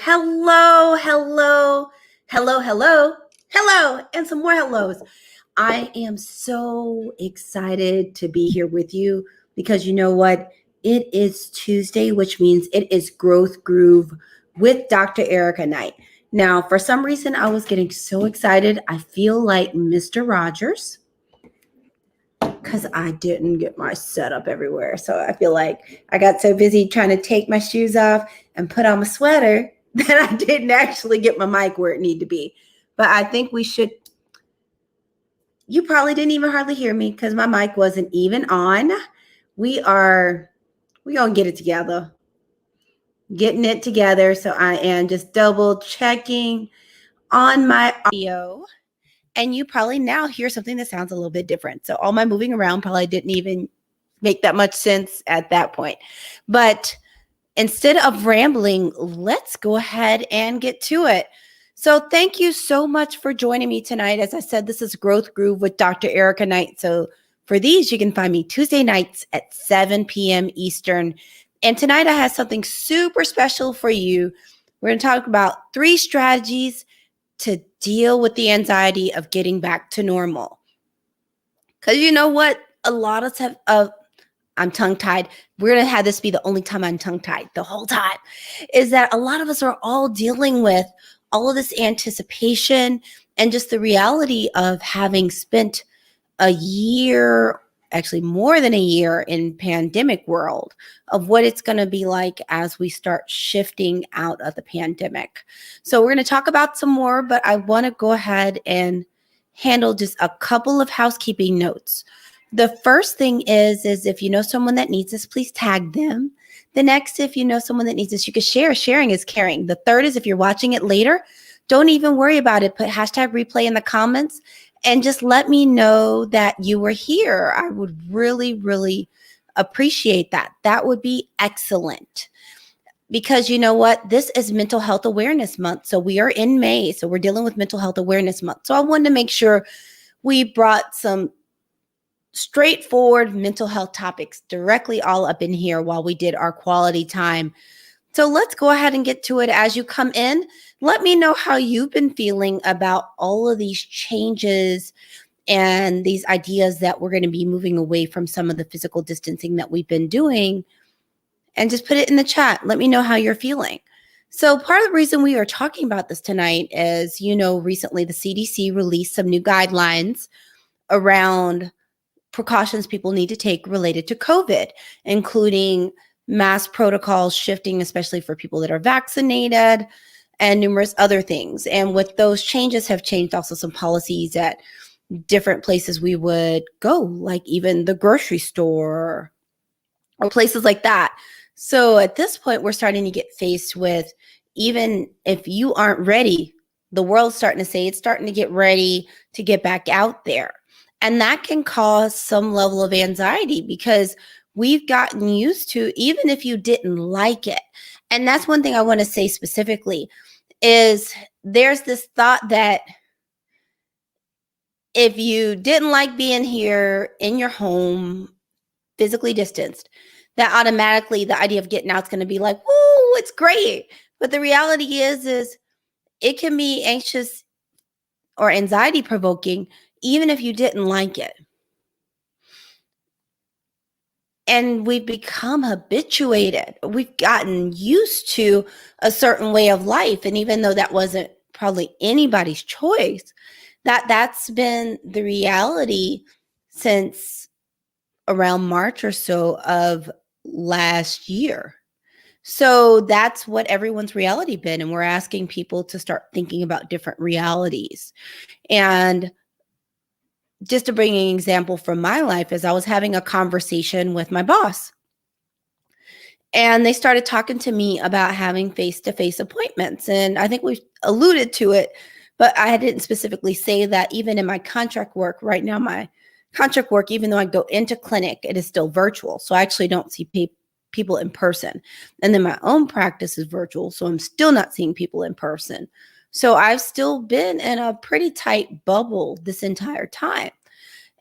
Hello, hello, hello, hello, hello, and some more hellos. I am so excited to be here with you because you know what? It is Tuesday, which means it is Growth Groove with Dr. Ericka night. Now, for some reason, I was getting so excited. I feel like Mr. Rogers because I didn't get my setup everywhere. So I feel like I got so busy trying to take my shoes off and put on my sweater that I didn't actually get my mic where it needed to be. But I think we should. You probably didn't even hardly hear me because my mic wasn't even on. We gonna get it together. Getting it together. So I am just double checking on my audio. And you probably now hear something that sounds a little bit different. So all my moving around probably didn't even make that much sense at that point. But instead of rambling, let's go ahead and get to it. So thank you so much for joining me tonight. As I said, this is Growth Groove with Dr. Ericka Night. So for these, you can find me Tuesday nights at 7 p.m. Eastern. And tonight I have something super special for you. We're going to talk about 3 strategies to deal with the anxiety of getting back to normal. Because you know what? A lot of time, I'm tongue-tied. We're going to have this be the only time I'm tongue-tied the whole time, is that a lot of us are all dealing with all of this anticipation and just the reality of having spent a year, actually more than a year in pandemic world, of what it's going to be like as we start shifting out of the pandemic. So we're going to talk about some more, but I want to go ahead and handle just a couple of housekeeping notes. The first thing is if you know someone that needs this, please tag them. The next, if you know someone that needs this, you can share. Sharing is caring. The third is if you're watching it later, don't even worry about it. Put hashtag replay in the comments and just let me know that you were here. I would really, really appreciate that. That would be excellent. Because you know what? This is Mental Health Awareness Month. So we are in May. So we're dealing with Mental Health Awareness Month. So I wanted to make sure we brought some straightforward mental health topics directly all up in here while we did our quality time. So let's go ahead and get to it. As you come in, let me know how you've been feeling about all of these changes and these ideas that we're going to be moving away from some of the physical distancing that we've been doing. And just put it in the chat. Let me know how you're feeling. So part of the reason we are talking about this tonight is, recently the CDC released some new guidelines around precautions people need to take related to COVID, including mask protocols shifting, especially for people that are vaccinated, and numerous other things. And with those changes have changed also some policies at different places we would go, like even the grocery store or places like that. So at this point, we're starting to get faced with, even if you aren't ready, the world's starting to say it's starting to get ready to get back out there. And that can cause some level of anxiety because we've gotten used to, even if you didn't like it. And that's one thing I want to say specifically is there's this thought that if you didn't like being here in your home, physically distanced, that automatically the idea of getting out is going to be like, woo, it's great. But the reality is it can be anxious or anxiety provoking, even if you didn't like it. And we've become habituated. We've gotten used to a certain way of life. And even though that wasn't probably anybody's choice, that's been the reality since around March or so of last year. So that's what everyone's reality been. And we're asking people to start thinking about different realities. And just to bring an example from my life, is I was having a conversation with my boss. And they started talking to me about having face-to-face appointments. And I think we've alluded to it, but I didn't specifically say that. Even in my contract work right now, my contract work, even though I go into clinic, it is still virtual. So I actually don't see people in person. And then my own practice is virtual. So I'm still not seeing people in person. So I've still been in a pretty tight bubble this entire time.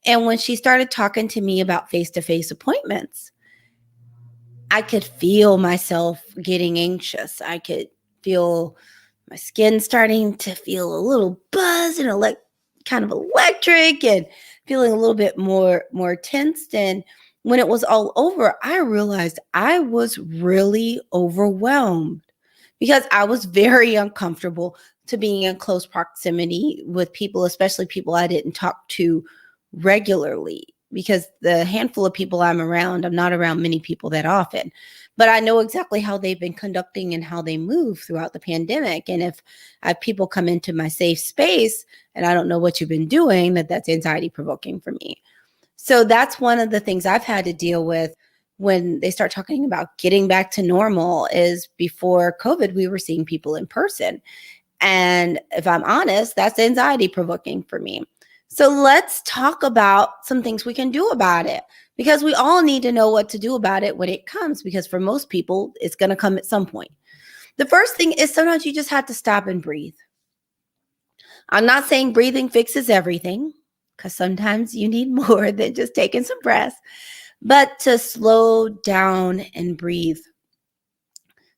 And when she started talking to me about face-to-face appointments, I could feel myself getting anxious. I could feel my skin starting to feel a little buzz and kind of electric and feeling a little bit more tensed. And when it was all over, I realized I was really overwhelmed because I was very uncomfortable to being in close proximity with people, especially people I didn't talk to regularly. Because the handful of people I'm around, I'm not around many people that often, but I know exactly how they've been conducting and how they move throughout the pandemic. And if I have people come into my safe space and I don't know what you've been doing, that's anxiety provoking for me. So that's one of the things I've had to deal with when they start talking about getting back to normal. Is before COVID, we were seeing people in person. And if I'm honest, that's anxiety provoking for me. So let's talk about some things we can do about it, because we all need to know what to do about it when it comes, because for most people, it's going to come at some point. The first thing is sometimes you just have to stop and breathe. I'm not saying breathing fixes everything, because sometimes you need more than just taking some breaths, but to slow down and breathe,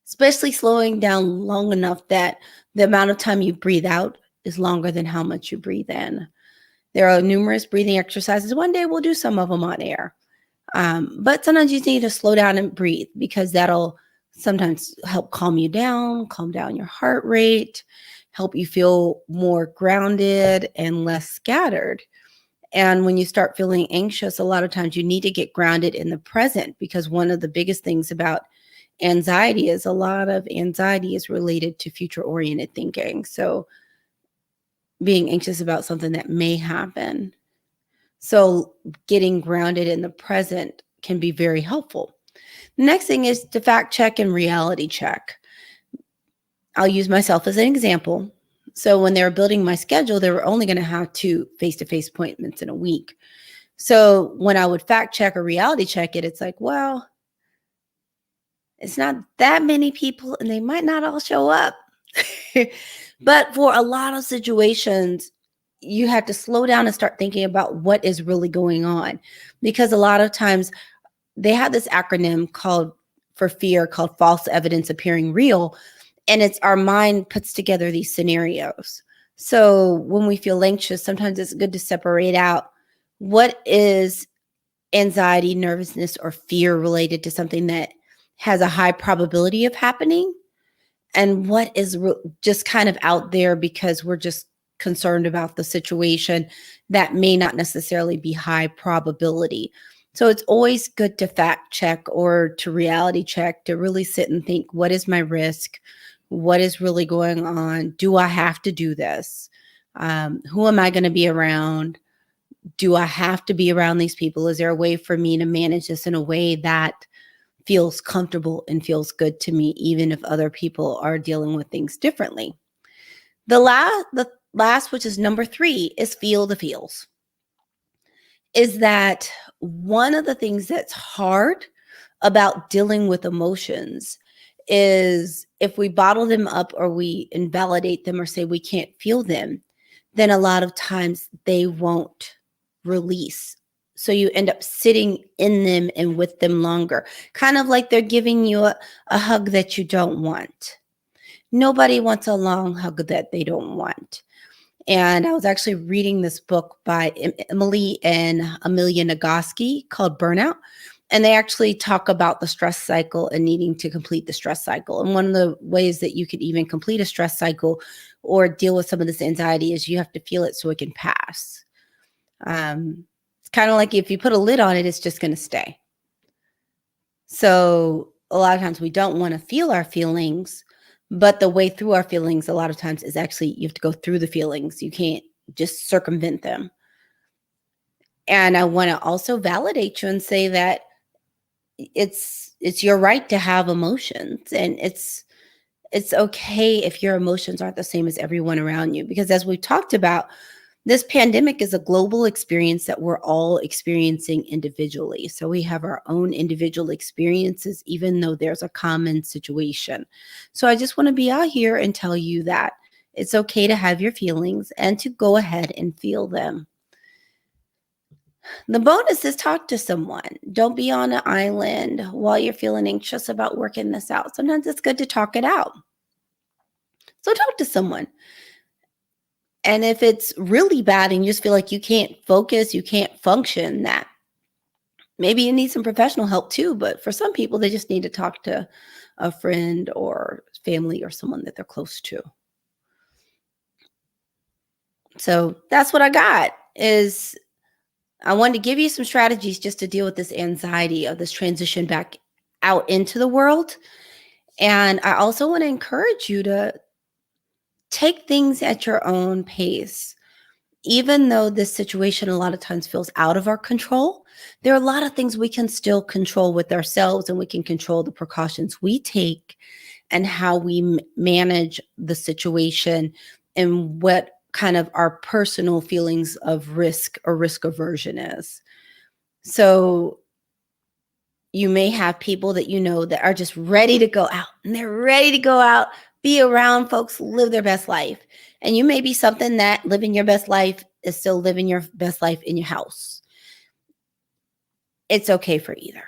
especially slowing down long enough that the amount of time you breathe out is longer than how much you breathe in. There are numerous breathing exercises. One day we'll do some of them on air. But sometimes you need to slow down and breathe, because that'll sometimes help calm down your heart rate, help you feel more grounded and less scattered. And when you start feeling anxious, a lot of times you need to get grounded in the present, because one of the biggest things about anxiety is a lot of anxiety is related to future oriented thinking. So being anxious about something that may happen. So getting grounded in the present can be very helpful. The next thing is to fact check and reality check. I'll use myself as an example. So when they were building my schedule, they were only going to have 2 face-to-face appointments in a week. So when I would fact check or reality check it, it's like, well, it's not that many people and they might not all show up. But for a lot of situations, you have to slow down and start thinking about what is really going on. Because a lot of times they have this acronym for fear called false evidence appearing real. And it's our mind puts together these scenarios. So when we feel anxious, sometimes it's good to separate out what is anxiety, nervousness, or fear related to something that has a high probability of happening, and what is just kind of out there because we're just concerned about the situation that may not necessarily be high probability. So it's always good to fact check or to reality check, to really sit and think, what is my risk? What is really going on? Do I have to do this? Who am I going to be around? Do I have to be around these people? Is there a way for me to manage this in a way that feels comfortable and feels good to me, even if other people are dealing with things differently? The last, which is number 3, is feel the feels. Is that one of the things that's hard about dealing with emotions is if we bottle them up or we invalidate them or say we can't feel them, then a lot of times they won't release. So you end up sitting in them and with them longer, kind of like they're giving you a hug that you don't want. Nobody wants a long hug that they don't want. And I was actually reading this book by Emily and Amelia Nagoski called Burnout. And they actually talk about the stress cycle and needing to complete the stress cycle. And one of the ways that you could even complete a stress cycle or deal with some of this anxiety is you have to feel it so it can pass. It's kind of like if you put a lid on it, it's just going to stay. So a lot of times we don't want to feel our feelings, but the way through our feelings a lot of times is actually you have to go through the feelings. You can't just circumvent them. And I want to also validate you and say that it's your right to have emotions, and it's okay if your emotions aren't the same as everyone around you, because as we talked about, this pandemic is a global experience that we're all experiencing individually. So we have our own individual experiences, even though there's a common situation. So I just want to be out here and tell you that it's okay to have your feelings and to go ahead and feel them. The bonus is talk to someone. Don't be on an island while you're feeling anxious about working this out. Sometimes it's good to talk it out. So talk to someone. And if it's really bad and you just feel like you can't focus, you can't function, that maybe you need some professional help too. But for some people, they just need to talk to a friend or family or someone that they're close to. So that's what I got. Is I wanted to give you some strategies just to deal with this anxiety of this transition back out into the world. And I also want to encourage you to take things at your own pace. Even though this situation a lot of times feels out of our control, there are a lot of things we can still control with ourselves, and we can control the precautions we take and how we manage the situation and what kind of our personal feelings of risk or risk aversion is. So you may have people that you know that are just ready to go out, and they're ready to go out, be around folks, live their best life. And you may be something that living your best life is still living your best life in your house. It's okay for either.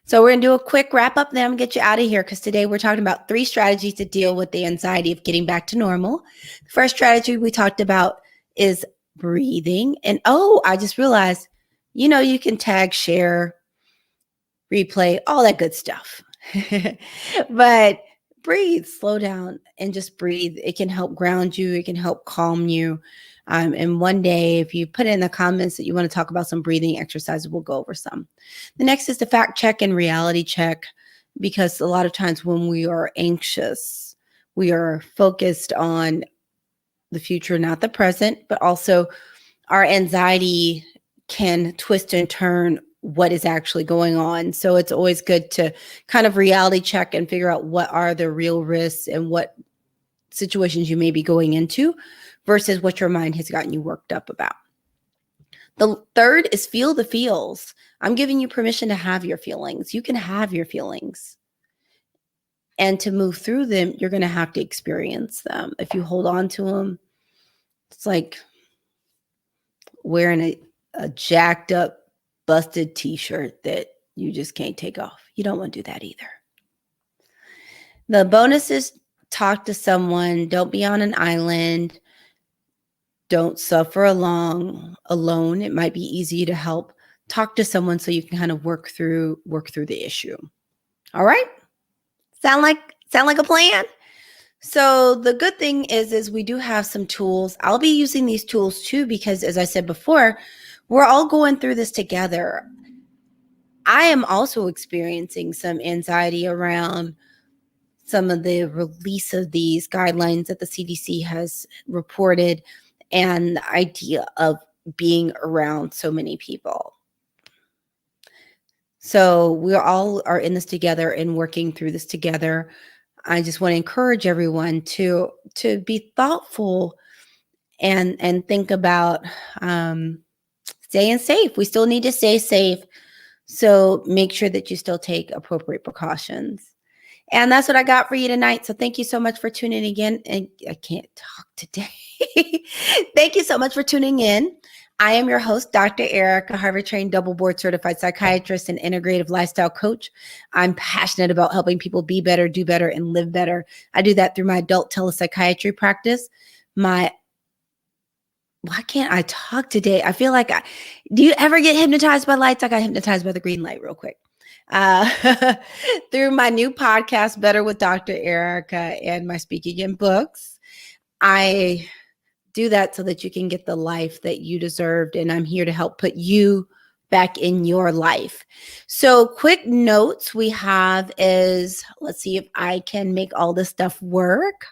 So we're going to do a quick wrap up, then I'm going to get you out of here, because today we're talking about 3 strategies to deal with the anxiety of getting back to normal. The first strategy we talked about is breathing. And I just realized, you can tag, share, replay, all that good stuff. But breathe, slow down, and just breathe. It can help ground you. It can help calm you. And one day, if you put in the comments that you want to talk about some breathing exercises, we'll go over some. The next is the fact check and reality check, because a lot of times when we are anxious, we are focused on the future, not the present, but also our anxiety can twist and turn what is actually going on. So it's always good to kind of reality check and figure out what are the real risks and what situations you may be going into versus what your mind has gotten you worked up about. The third is feel the feels. I'm giving you permission to have your feelings. You can have your feelings. And to move through them, you're going to have to experience them. If you hold on to them, it's like wearing a jacked up, busted t-shirt that you just can't take off. You don't want to do that either. The bonus is talk to someone. Don't be on an island. Don't suffer alone. It might be easy to help. Talk to someone so you can kind of work through the issue. All right? Sound like a plan? So the good thing is we do have some tools. I'll be using these tools too, because as I said before, we're all going through this together. I am also experiencing some anxiety around some of the release of these guidelines that the CDC has reported, and the idea of being around so many people. So we all are in this together and working through this together. I just want to encourage everyone to be thoughtful and think about staying safe. We still need to stay safe. So make sure that you still take appropriate precautions. And that's what I got for you tonight. So thank you so much for tuning in again. And I can't talk today. Thank you so much for tuning in. I am your host, Dr. Ericka, Harvard-trained, double board certified psychiatrist and integrative lifestyle coach. I'm passionate about helping people be better, do better, and live better. I do that through my adult telepsychiatry practice. Why can't I talk today? I feel like do you ever get hypnotized by lights? I got hypnotized by the green light real quick. Through my new podcast, Better with Dr. Ericka, and my speaking in books. I do that so that you can get the life that you deserved, and I'm here to help put you back in your life. So quick notes we have is, let's see if I can make all this stuff work.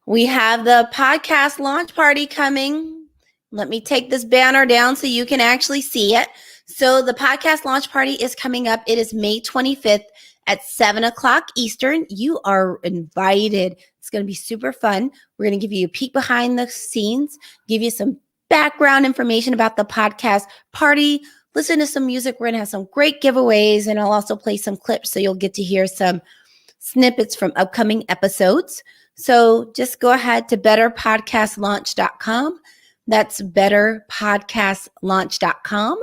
We have the podcast launch party coming. Let me take this banner down so you can actually see it. So the podcast launch party is coming up. It is May 25th at 7:00 Eastern. You are invited. It's going to be super fun. We're going to give you a peek behind the scenes, give you some background information about the podcast party, listen to some music. We're going to have some great giveaways, and I'll also play some clips so you'll get to hear some snippets from upcoming episodes. So just go ahead to betterpodcastlaunch.com. That's betterpodcastlaunch.com.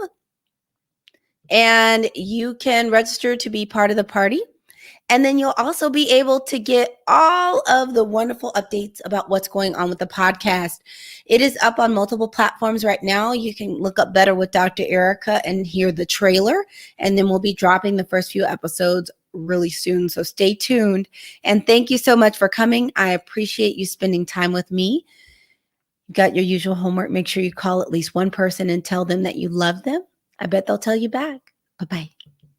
And you can register to be part of the party. And then you'll also be able to get all of the wonderful updates about what's going on with the podcast. It is up on multiple platforms right now. You can look up Better with Dr. Ericka and hear the trailer. And then we'll be dropping the first few episodes really soon. So stay tuned. And thank you so much for coming. I appreciate you spending time with me. You got your usual homework. Make sure you call at least one person and tell them that you love them. I bet they'll tell you back. Bye-bye.